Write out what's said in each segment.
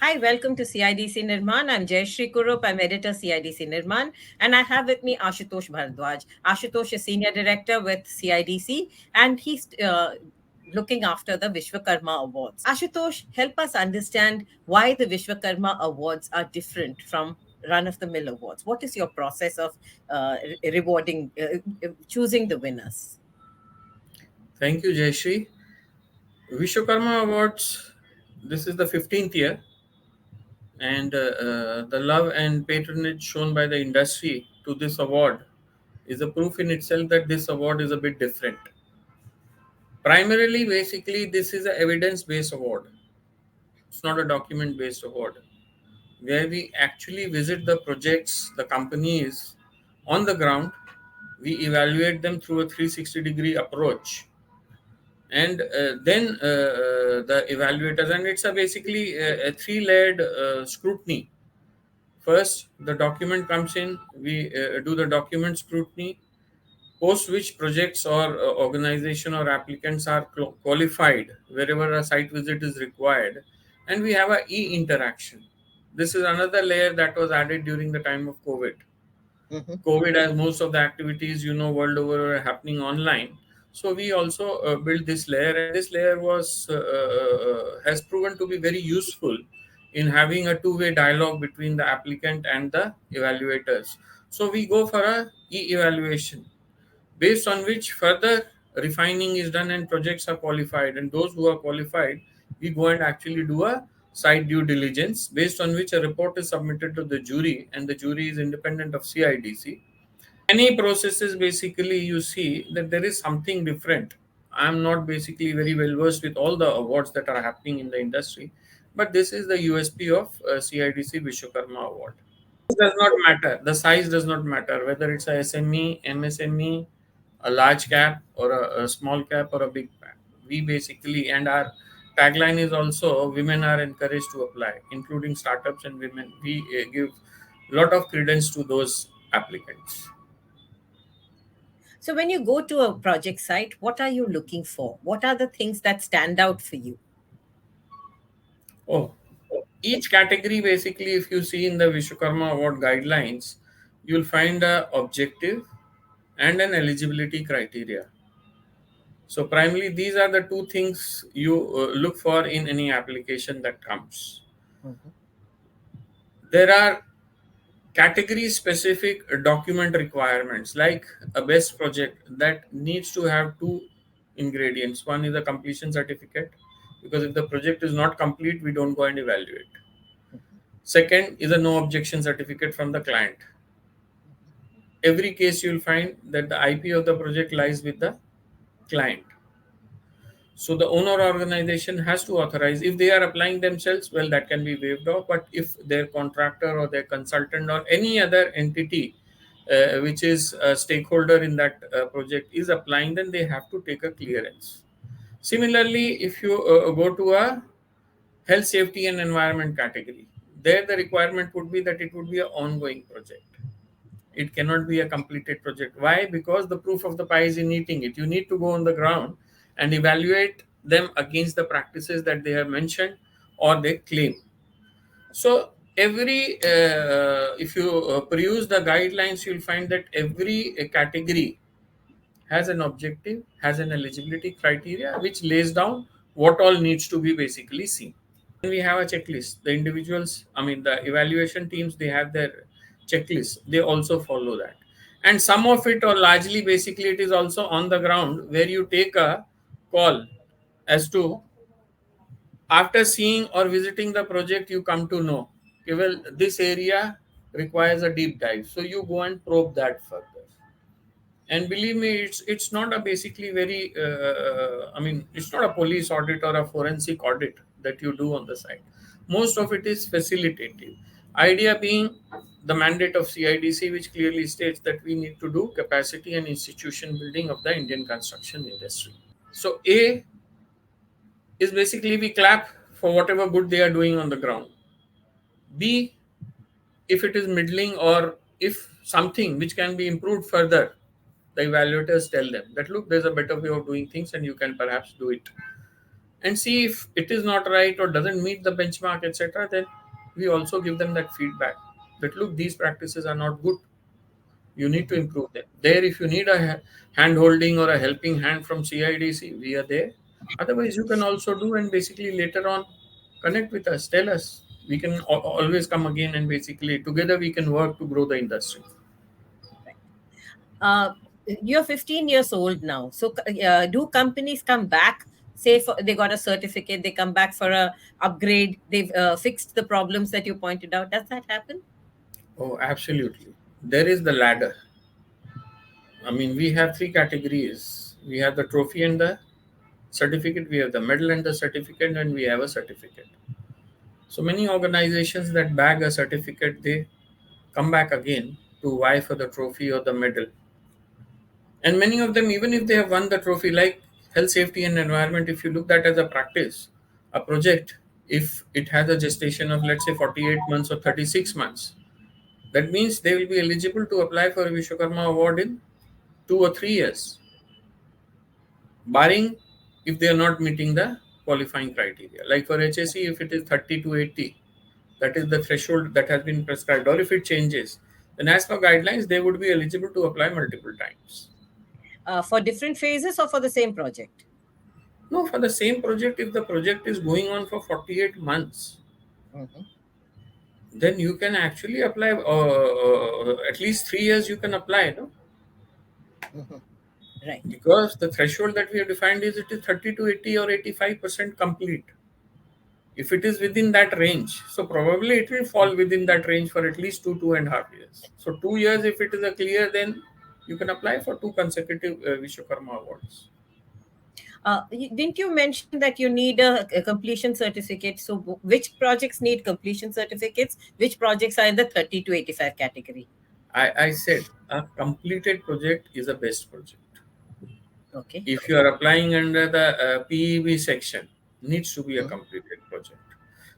Hi, welcome to CIDC Nirman. I'm Jayashree Kurup. I'm editor CIDC Nirman, and I have with me Ashutosh Bharadwaj. Ashutosh is senior director with CIDC, and he's looking after the Vishwakarma Awards. Ashutosh, help us understand why the Vishwakarma Awards are different from run-of-the-mill awards. What is your process of rewarding, choosing the winners? Thank you, Jayashree. Vishwakarma Awards, this is the 15th year, and the love and patronage shown by the industry to this award is a proof in itself that this award is a bit different. Primarily, basically, this is an evidence based award, it's not a document based award, where we actually visit the projects, the companies on the ground, we evaluate them through a 360-degree approach and then the evaluators, and it's a basically a three-layered scrutiny. First the document comes in, we do the document scrutiny, post which projects or organization or applicants are qualified wherever a site visit is required, and we have a e-interaction. This is another layer that was added during the time of COVID, as most of the activities world over are happening online. So we also built this layer, and this layer was has proven to be very useful in having a two-way dialogue between the applicant and the evaluators. So we go for a e-evaluation, based on which further refining is done and projects are qualified. And those who are qualified, we go and actually do a site due diligence, based on which a report is submitted to the jury, and the jury is independent of CIDC. Any processes, basically you see that there is something different. I'm not basically very well versed with all the awards that are happening in the industry, but this is the USP of CIDC Vishwakarma Award. It does not matter. The size does not matter, whether it's a SME, MSME, a large cap, or a small cap, or a big cap. We basically, and our tagline is also women are encouraged to apply, including startups and women. We give a lot of credence to those applicants. So, when you go to a project site, what are you looking for? What are the things that stand out for you? Oh, each category, basically, if you see in the Vishwakarma Award guidelines, you'll find a objective and an eligibility criteria. So primarily, these are the two things you look for in any application that comes. Mhm. There are category specific document requirements, like a best project that needs to have two ingredients. One is a completion certificate, because if the project is not complete, we don't go and evaluate. Second is a no objection certificate from the client. Every case you'll find that the IP of the project lies with the client. So the owner organization has to authorize. If they are applying themselves, well, that can be waived off. But if their contractor or their consultant or any other entity which is a stakeholder in that project is applying, then they have to take a clearance. Similarly, if you go to a health, safety, and environment category, there the requirement would be that it would be an ongoing project. It cannot be a completed project. Why? Because the proof of the pie is in eating it. You need to go on the ground and evaluate them against the practices that they have mentioned or they claim. So every if you peruse the guidelines, you'll find that every category has an objective, has an eligibility criteria, which lays down what all needs to be basically seen. We have a checklist. The individuals, I mean, the evaluation teams, they have their checklist. They also follow that. And some of it, or largely, basically, it is also on the ground where you take a call as to, after seeing or visiting the project, you come to know, okay, well, this area requires a deep dive. So you go and probe that further. And believe me, it's not a basically very I mean, it's not a police audit or a forensic audit that you do on the site. Most of it is facilitative, idea being the mandate of CIDC, which clearly states that we need to do capacity and institution building of the Indian construction industry. So A is basically we clap for whatever good they are doing on the ground. B, if it is middling or if something which can be improved further, the evaluators tell them that, look, there's a better way of doing things and you can perhaps do it. And see if it is not right or doesn't meet the benchmark, etc., then we also give them that feedback that look, these practices are not good, you need to Mhm. improve them. There, if you need a hand holding or a helping hand from CIDC, we are there. Otherwise, you can also do, and basically later on connect with us, tell us. We can always come again, and basically together we can work to grow the industry. Right. Uh, you're 15 years old now. So, do companies come back? Say for, they got a certificate, they come back for a upgrade. They've fixed the problems that you pointed out. Does that happen? Oh, absolutely. There is the ladder. I mean, we have three categories. We have the trophy and the certificate, we have the medal and the certificate, and we have a certificate. So many organizations that bag a certificate, they come back again to vie for the trophy or the medal. And many of them, even if they have won the trophy, like health, safety, and environment, if you look that as a practice, a project, if it has a gestation of let's say 48 months or 36 months, that means they will be eligible to apply for a Vishwakarma award in 2 or 3 years, barring if they are not meeting the qualifying criteria. Like for HSE, if it is 30 to 80, that is the threshold that has been prescribed, or if it changes, then as per guidelines, they would be eligible to apply multiple times. For different phases or for the same project? No, for the same project, if the project is going on for 48 months, Mhm. then you can actually apply at least 3 years you can apply, no? Mhm. Right. Because the threshold that we have defined is it is 30 to 80 or 85% complete. If it is within that range, so probably it will fall within that range for at least 2.5 years. So 2 years, if it is a clear, then you can apply for two consecutive Vishwakarma awards. Didn't you mention that you need a completion certificate? So, which projects need completion certificates? Which projects are in the 30 to 85 category? I said a completed project is a best project. Okay. If you are applying under the PEB section, needs to be a Mhm. completed project.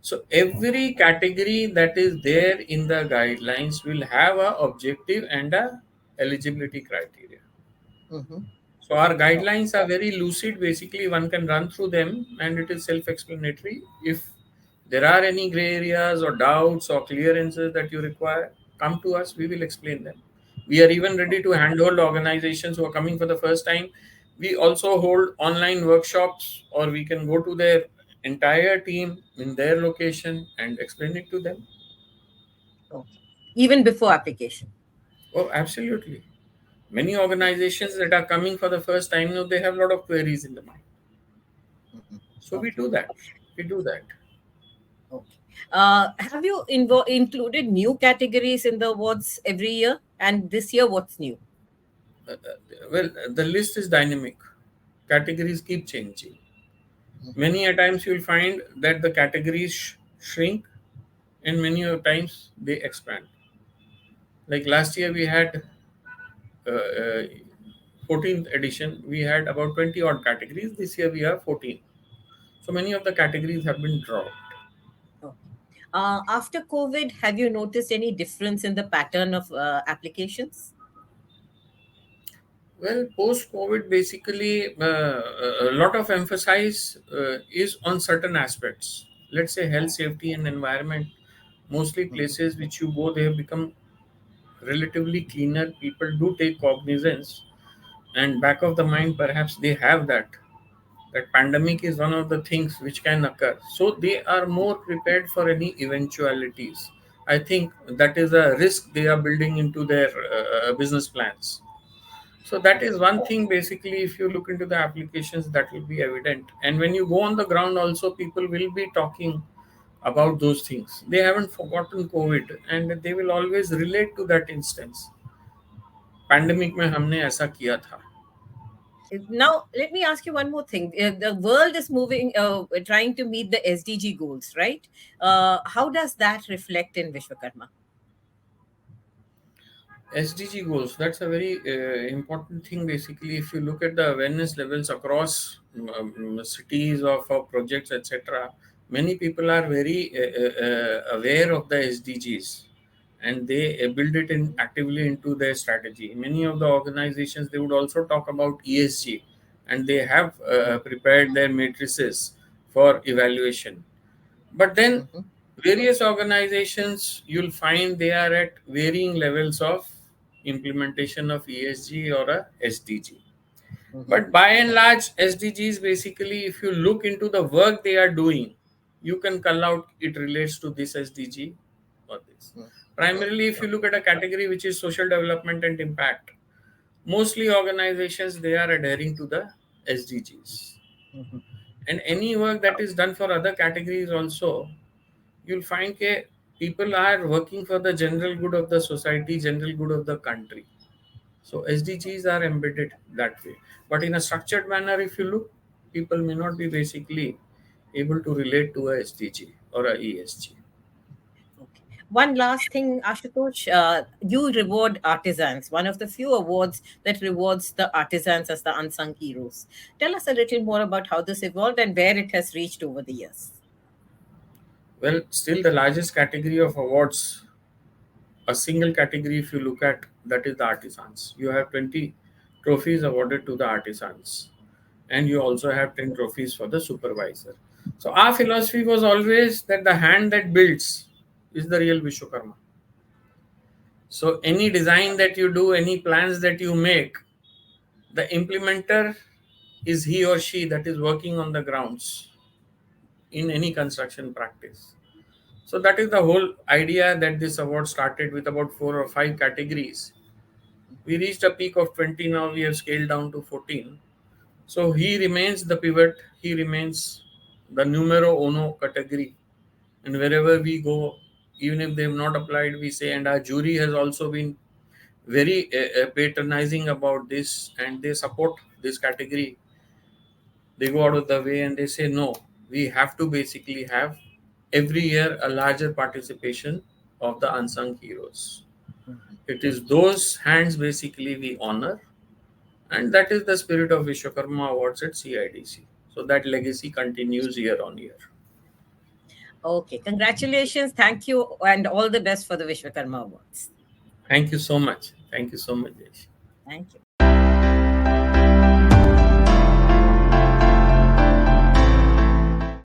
So every category that is there in the guidelines will have a objective and a eligibility criteria. Mhm. So our Okay. guidelines are very lucid. Basically, one can run through them and it is self-explanatory. If there are any gray areas or doubts or clearances that you require, come to us. We will explain them. We are even ready to handhold organizations who are coming for the first time. We also hold online workshops, or we can go to their entire team in their location and explain it to them. Okay. Even before application. Oh, absolutely. Many organizations that are coming for the first time, they have a lot of queries in the mind. Mhm. So we Okay. do that. We do that. Okay. Have you included new categories in the awards every year? And this year, what's new? The list is dynamic. Categories keep changing. Mhm. Many a times you'll find that the categories shrink, and many a times they expand. Like last year, we had 14th edition. We had about 20 odd categories. This year, we have 14. So many of the categories have been dropped. Okay. After COVID, have you noticed any difference in the pattern of applications? Well, post COVID, basically, a lot of emphasis is on certain aspects. Let's say health, safety, and environment. Mostly Mhm. places which you go, they have become relatively cleaner. People do take cognizance, and back of the mind, perhaps they have that pandemic is one of the things which can occur. So they are more prepared for any eventualities. I think that is a risk they are building into their business plans. So that is one thing basically, if you look into the applications, that will be evident. And when you go on the ground also, people will be talking about those things. They haven't forgotten COVID, and they will always relate to that instance. Pandemic में हमने ऐसा किया था. Now, let me ask you one more thing. The world is moving, trying to meet the SDG goals, right? How does that reflect in Vishwakarma? SDG goals, that's a very important thing basically. If you look at the awareness levels across cities or for projects, etc., many people are very aware of the SDGs, and they build it in actively into their strategy. Many of the organizations, they would also talk about ESG, and they have prepared their matrices for evaluation. But then Mhm. Various organizations, you'll find they are at varying levels of implementation of ESG or a SDG. Mhm, But by and large, SDGs basically, if you look into the work they are doing, you can call out it relates to this SDG or this. mhm, Primarily, if you okay, look at a category which is social development and impact, mostly organizations they are adhering to the SDGs. mhm, And any work that is done for other categories also, you'll find that people are working for the general good of the society, general good of the country. So SDGs are embedded that way. But in a structured manner, if you look, people may not be basically able to relate to a SDG or a ESG. okay. One last thing, Ashutosh, you reward artisans, one of the few awards that rewards the artisans as the unsung heroes. Tell us a little more about how this evolved and where it has reached over the years. Well, still the largest category of awards, a single category, if you look at, that is the artisans. You have 20 trophies awarded to the artisans, and you also have 10 trophies for the supervisor. So, our philosophy was always that the hand that builds is the real Vishwakarma. So, any design that you do, any plans that you make, the implementer is he or she that is working on the grounds in any construction practice. So, that is the whole idea that this award started with about 4 or 5 categories. We reached a peak of 20, now we have scaled down to 14. So he remains the pivot, he remains the numero uno category. And wherever we go, even if they have not applied, we say, and our jury has also been very patronizing about this and they support this category. They go out of the way and they say, no, we have to basically have every year a larger participation of the unsung heroes. Mhm. It is those hands basically we honor, and that is the spirit of Vishwakarma Awards at CIDC. So that legacy continues year on year. Okay, congratulations. Thank you, and all the best for the Vishwakarma Awards. Thank you so much. Thank you so much, Jaish. Thank you.